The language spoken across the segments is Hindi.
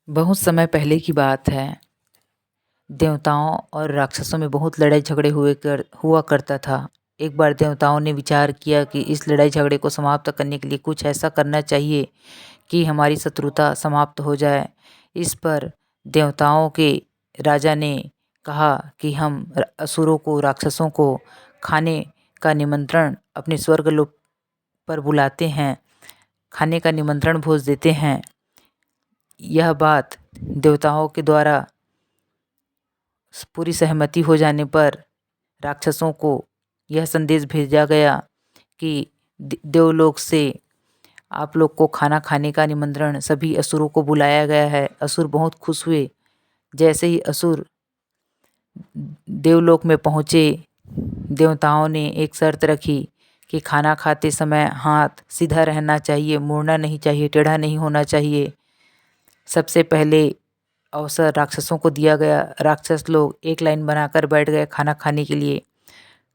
बहुत समय पहले की बात है। देवताओं और राक्षसों में बहुत लड़ाई झगड़े हुआ करता था। एक बार देवताओं ने विचार किया कि इस लड़ाई झगड़े को समाप्त करने के लिए कुछ ऐसा करना चाहिए कि हमारी शत्रुता समाप्त हो जाए। इस पर देवताओं के राजा ने कहा कि हम असुरों को, राक्षसों को खाने का निमंत्रण अपने स्वर्गलोक पर बुलाते हैं, खाने का निमंत्रण भोज देते हैं। यह बात देवताओं के द्वारा पूरी सहमति हो जाने पर राक्षसों को यह संदेश भेजा गया कि देवलोक से आप लोग को खाना खाने का निमंत्रण सभी असुरों को बुलाया गया है। असुर बहुत खुश हुए। जैसे ही असुर देवलोक में पहुँचे, देवताओं ने एक शर्त रखी कि खाना खाते समय हाथ सीधा रहना चाहिए, मुड़ना नहीं चाहिए, टेढ़ा नहीं होना चाहिए। सबसे पहले अवसर राक्षसों को दिया गया। राक्षस लोग एक लाइन बनाकर बैठ गए खाना खाने के लिए।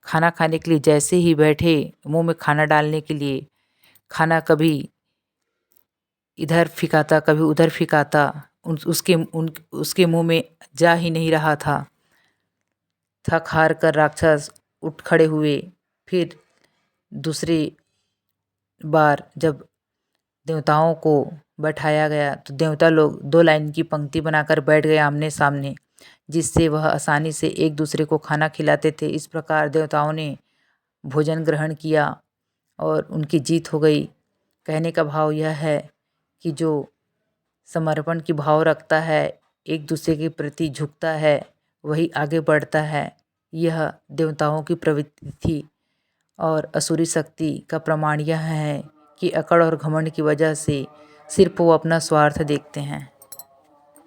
खाना खाने के लिए जैसे ही बैठे, मुंह में खाना डालने के लिए, खाना कभी इधर फिकाता कभी उधर फिकाता, उसके मुंह में जा ही नहीं रहा था। थक हार कर राक्षस उठ खड़े हुए। फिर दूसरी बार जब देवताओं को बैठाया गया तो देवता लोग 2 लाइन की पंक्ति बनाकर बैठ गए आमने सामने, जिससे वह आसानी से एक दूसरे को खाना खिलाते थे। इस प्रकार देवताओं ने भोजन ग्रहण किया और उनकी जीत हो गई। कहने का भाव यह है कि जो समर्पण की भाव रखता है, एक दूसरे के प्रति झुकता है, वही आगे बढ़ता है। यह देवताओं की प्रवृत्ति थी और असुरी शक्ति का प्रमाण यह है कि अकड़ और घमंड की वजह से सिर्फ वो अपना स्वार्थ देखते हैं।